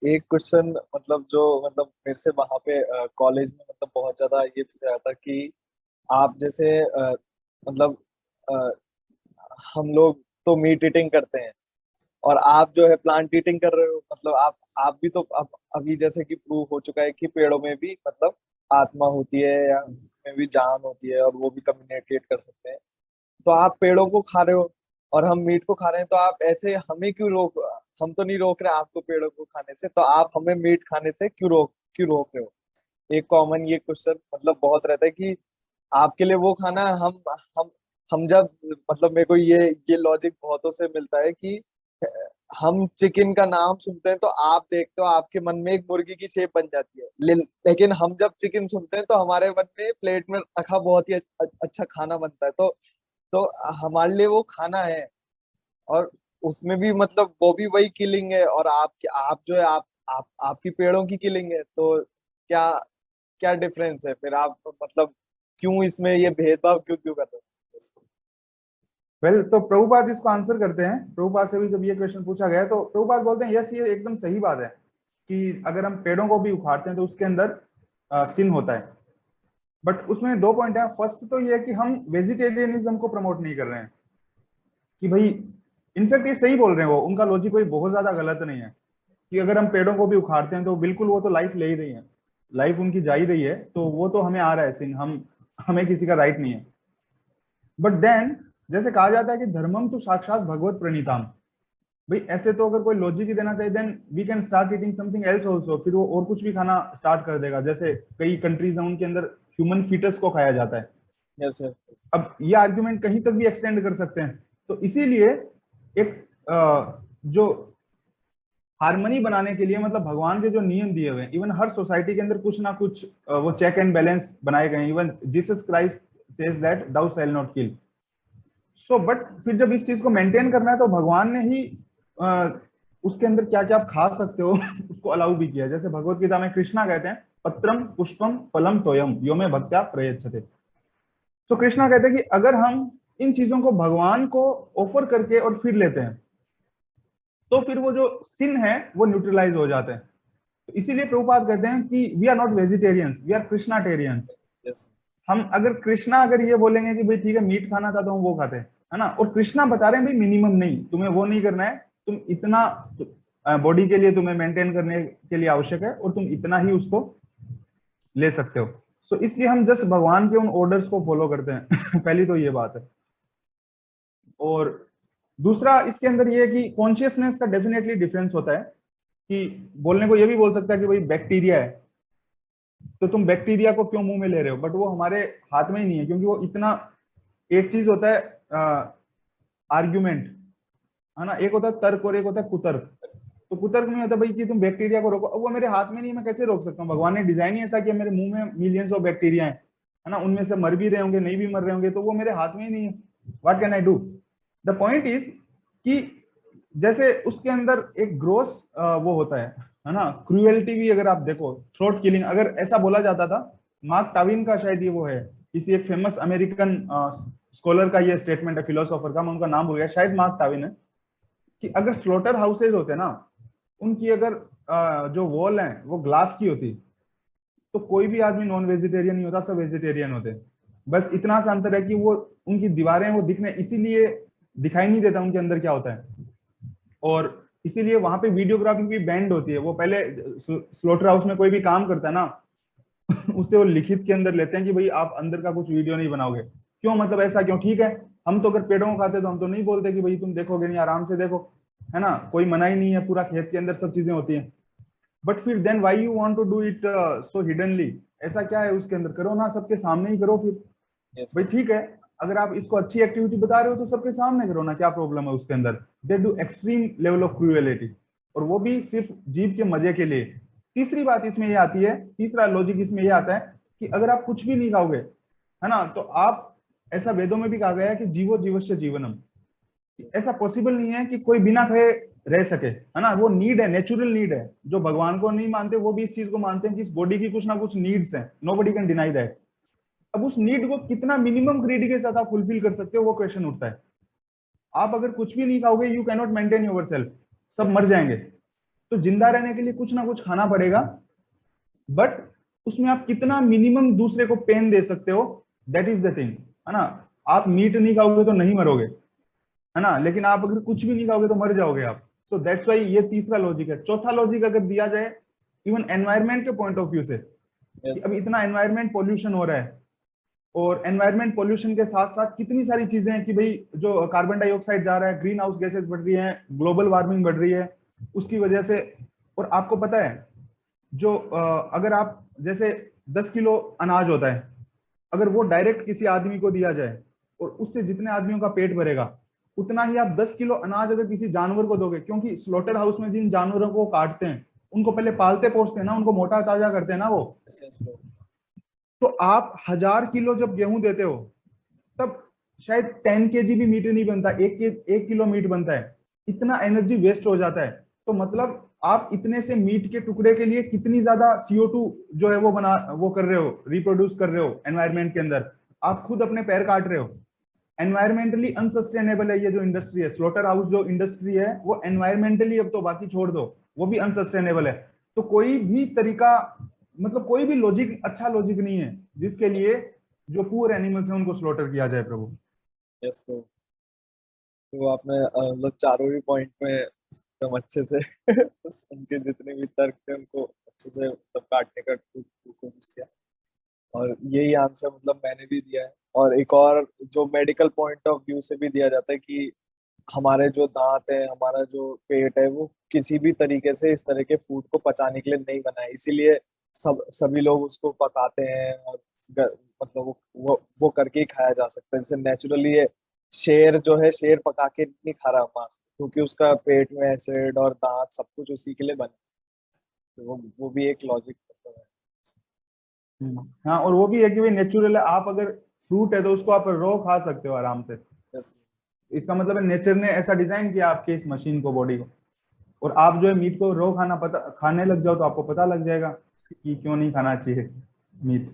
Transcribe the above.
एक क्वेश्चन मतलब जो मतलब मेरे से वहां पे कॉलेज में मतलब बहुत ज्यादा ये पूछा जाता कि आप जैसे मतलब अ, हम लोग तो मीट ईटिंग करते हैं और आप जो है प्लांट ईटिंग कर रहे हो। मतलब आप भी तो अब अभी जैसे कि प्रूव हो चुका है कि पेड़ों में भी मतलब आत्मा होती है या में भी जान होती है और वो भी कम्युनिकेट कर सकते हैं। तो आप पेड़ों को खा रहे हो और हम मीट को खा रहे हैं, तो आप ऐसे हमें क्यों रोक, हम तो नहीं रोक रहे आपको पेड़ों को खाने से, तो आप हमें मीट खाने से क्यों रोक रहे हो। एक कॉमन ये क्वेश्चन मतलब बहुत रहता है कि आपके लिए वो खाना है, हम हम जब मतलब मेरे को ये लॉजिक बहुतों से मिलता है कि हम चिकन का नाम सुनते हैं तो आप देखते हो आपके मन में एक मुर्गी की शेप बन जाती है, लेकिन हम जब चिकन सुनते हैं तो हमारे मन में प्लेट में रखा बहुत ही अच्छा खाना बनता है। तो हमारे लिए वो खाना है और उसमें भी मतलब वो भी वही किलिंग है, और आप जो है आप आपकी पेड़ों की किलिंग है। तो क्या क्या डिफरेंस है फिर, आप मतलब क्यों इसमें ये भेदभाव क्यों क्यों कर रहे हो इसको? वेल, तो प्रभुपाद इसको आंसर करते हैं। प्रभुपाद से भी जब ये क्वेश्चन पूछा गया तो प्रभुपाद बोलते हैं, यस, ये एकदम सही बात है कि अगर हम पेड़ों को भी उखाड़ते हैं तो उसके अंदर सिन होता है। बट उसमें दो पॉइंट है। फर्स्ट तो ये है कि हम वेजिटेरियनिज्म को प्रमोट नहीं कर रहे हैं कि भाई, इनफैक्ट ये सही बोल रहे हैं, वो उनका लॉजिक कोई बहुत ज्यादा गलत नहीं है कि अगर हम पेड़ों को भी उखाड़ते हैं तो बिल्कुल वो तो लाइफ ले ही रही है, लाइफ उनकी जा ही रही है, तो वो तो हमें आ रहा है सिन, हम हमें किसी का राइट नहीं है। बट देन, जैसे कहा जाता है कि धर्मम तो साक्षात भगवत प्रणीताम, भाई ऐसे तो अगर कोई लॉजिक ही देना चाहिए, then we can start eating something else also, फिर वो और कुछ भी खाना स्टार्ट कर देगा। जैसे कई कंट्रीज हैं उनके अंदर ह्यूमन फीटस को खाया जाता है। Yes sir. अब ये आर्ग्यूमेंट कहीं तक भी एक्सटेंड कर सकते हैं। तो इसीलिए एक जो हारमोनी बनाने के लिए, मतलब भगवान के जो नियम दिए हुए हैं, इवन हर सोसाइटी के अंदर कुछ ना कुछ वो चेक एंड बैलेंस बनाए गए हैं। Even Jesus Christ says that thou shall not kill. So but फिर जब इस चीज को मेंटेन करना है तो भगवान ने ही उसके अंदर क्या क्या आप खा सकते हो उसको अलाउ भी किया। जैसे भगवत गीता में कृष्णा कहते हैं, पत्रम पुष्पम फलम तोयम यो में भक्त्या प्रयच्छते। तो कृष्णा कहते हैं कि अगर हम इन चीजों को भगवान को ऑफर करके और फिर लेते हैं तो फिर वो जो सिन है वो न्यूट्रलाइज हो जाते हैं। तो इसीलिए प्रभुपाद कहते हैं कि we are not vegetarians, we are Krishnatarians. Yes. हम अगर कृष्णा अगर ये बोलेंगे कि भाई ठीक है मीट खाना था तो हम वो खाते हैं, है ना, और कृष्णा बता रहे हैं भाई मिनिमम नहीं, तुम्हें वो नहीं करना है, तुम इतना बॉडी के लिए तुम्हें मेंटेन करने के लिए आवश्यक है और तुम इतना ही उसको ले सकते हो। सो इसलिए हम जस्ट भगवान के उन ऑर्डर्स को फॉलो करते हैं पहली तो ये बात है। और दूसरा इसके अंदर ये है कि कॉन्शियसनेस का डेफिनेटली डिफरेंस होता है कि बोलने को ये भी बोल सकता है कि भाई बैक्टीरिया है तो तुम बैक्टीरिया को क्यों मुंह में ले रहे हो, बट वो हमारे हाथ में ही नहीं है, क्योंकि वो इतना, एक चीज होता है आर्ग्यूमेंट, है ना, एक होता है तर्क और एक होता है कुतर्क। तो कुतर्क में होता है भाई कि तुम बैक्टीरिया को रोको, अब वो मेरे हाथ में नहीं है, मैं कैसे रोक सकता हूँ। भगवान ने डिजाइन ही ऐसा किया, मेरे मुंह में मिलियंस ऑफ बैक्टीरिया है ना, उनमें से मर भी रहे होंगे, नहीं भी मर रहे होंगे, तो वो मेरे हाथ में ही नहीं है। What can I do. The point is कि जैसे उसके अंदर एक ग्रोस वो होता है ना, क्रूएलिटी भी। अगर आप देखो थ्रोट किलिंग, अगर ऐसा बोला जाता था, मार्क टाविन का शायद ये वो है, किसी एक फेमस अमेरिकन स्कॉलर का ये स्टेटमेंट है, फिलोसोफर का, मैं उनका नाम भूल गया, शायद मार्क टाविन है, कि अगर स्लोटर हाउसेज होते ना, उनकी अगर जो वॉल है वो ग्लास की होती तो कोई भी आदमी नॉन वेजिटेरियन नहीं होता, सब वेजिटेरियन होते। बस इतना सा अंतर है कि वो उनकी दीवारें वो दिखने इसीलिए दिखाई नहीं देता उनके अंदर क्या होता है। और इसीलिए वहां पे वीडियोग्राफी भी बैंड होती है। वो पहले स्लोटर हाउस में कोई भी काम करता है ना उससे वो लिखित के अंदर लेते हैं कि भाई आप अंदर का कुछ वीडियो नहीं बनाओगे। क्यों, मतलब ऐसा क्यों। ठीक है, हम तो अगर पेड़ों को खाते तो हम तो नहीं बोलते कि भाई तुम देखोगे नहीं, आराम से देखो, है ना, कोई मनाही नहीं है, पूरा खेत के अंदर सब चीजें होती हैं। बट फिर then why you want to do it so hiddenly, ऐसा क्या है उसके अंदर, करो ना सबके सामने ही करो फिर। यस। भाई ठीक है, अगर आप इसको अच्छी एक्टिविटी बता रहे हो तो सबके सामने करो ना, क्या प्रॉब्लम है उसके अंदर। They do extreme level of cruelty, और वो भी सिर्फ जीव के मजे के लिए। तीसरी बात इसमें ये आती है, तीसरा लॉजिक इसमें ये आता है कि अगर आप कुछ भी नहीं खाओगे, है ना, तो आप, ऐसा वेदों में भी कहा गया है कि जीवो जीवस्य जीवनम, ऐसा पॉसिबल नहीं है कि कोई बिना खाए रह सके, है ना, वो नीड है, नेचुरल नीड है। जो भगवान को नहीं मानते वो भी इस चीज को मानते हैं कि इस बॉडी की कुछ ना कुछ नीड्स हैं, नोबडी कैन डिनाई दैट। अब उस नीड को कितना मिनिमम ग्रेड के साथ आप फुलफिल कर सकते हो, वो क्वेश्चन उठता है। आप अगर कुछ भी नहीं खाओगे, you cannot maintain your self, सब यस। मर जाएंगे। तो जिंदा रहने के लिए कुछ ना कुछ खाना पड़ेगा, बट उसमें आप कितना मिनिमम दूसरे को पेन दे सकते हो, दैट इज द थिंग, है ना। आप मीट नहीं खाओगे तो नहीं मरोगे, है ना, लेकिन आप अगर कुछ भी नहीं खाओगे तो मर जाओगे आप। सो दैट्स वाई ये तीसरा लॉजिक है। चौथा लॉजिक अगर दिया जाए इवन एनवायरमेंट के पॉइंट ऑफ व्यू से, कि यस अब इतना एनवायरमेंट पोल्यूशन हो रहा है, और एनवायरमेंट पोल्यूशन के साथ साथ कितनी सारी चीजें हैं कि भाई जो कार्बन डाइऑक्साइड जा रहा है, ग्रीन हाउस गैसेस बढ़ रही है, ग्लोबल वार्मिंग बढ़ रही है उसकी वजह से। और आपको पता है जो अगर आप जैसे 10 किलो अनाज होता है, अगर वो डायरेक्ट किसी आदमी को दिया जाए और उससे जितने आदमियों का पेट भरेगा, उतना ही आप 10 किलो अनाज अगर किसी जानवर को दोगे, क्योंकि स्लॉटर हाउस में जिन जानवरों को काटते हैं उनको पहले पालते पोसते हैं ना, उनको मोटा ताजा करते हैं ना वो। Yes bro. तो आप 1000 किलो जब गेहूं देते हो, तब शायद 10 kg भी मीट नहीं बनता, 1 किलो मीट बनता है। इतना एनर्जी वेस्ट हो जाता है। तो मतलब आप इतने से मीट के टुकड़े के लिए कितनी ज्यादा CO2 जो है वो कर रहे हो, रिप्रोड्यूस कर रहे हो एनवायरमेंट के अंदर। आप खुद अपने पैर काट रहे हो। एनवायरमेंटली अनसस्टेनेबल है ये जो इंडस्ट्री है, स्लॉटर हाउस जो इंडस्ट्री है, वो एनवायरमेंटली, अब तो बाकी छोड़ दो, वो भी अनसस्टेनेबल है। तो कोई भी तरीका, मतलब कोई भी लॉजिक, अच्छा लॉजिक नहीं है जिसके लिए जो पुअर एनिमल्स हैं उनको स्लॉटर किया जाए प्रभु। Yes bro. तो आपने मतलब चारों ही पॉइंट में एकदम अच्छे से उनके जितने भी तर्क थे उनको अच्छे से मतलब काटने का कोशिश किया, और यही आंसर मतलब मैंने भी दिया है। और एक और जो मेडिकल पॉइंट ऑफ व्यू से भी दिया जाता है कि हमारे जो दांत है, हमारा जो पेट है, वो किसी भी तरीके से इस तरह के फूड को पचाने के लिए नहीं बना है, इसीलिए सभी लोग उसको पकाते हैं, और मतलब वो करके ही खाया जा सकता है। जैसे नेचुरली ये शेर जो है, शेर पका के नहीं खा रहा मांस, क्योंकि उसका पेट में एसिड और दांत सब कुछ उसी के लिए बने। तो वो भी एक लॉजिक है। हाँ, और वो भी है कि भाई नेचुरल है, आप अगर फ्रूट है तो उसको आप रॉ खा सकते हो आराम से। Yes, इसका मतलब है नेचर ने ऐसा डिजाइन किया आपके इस मशीन को, बॉडी को। और आप जो है मीट को रॉ खाने लग जाओ तो आपको पता लग जाएगा कि क्यों नहीं खाना चाहिए मीट।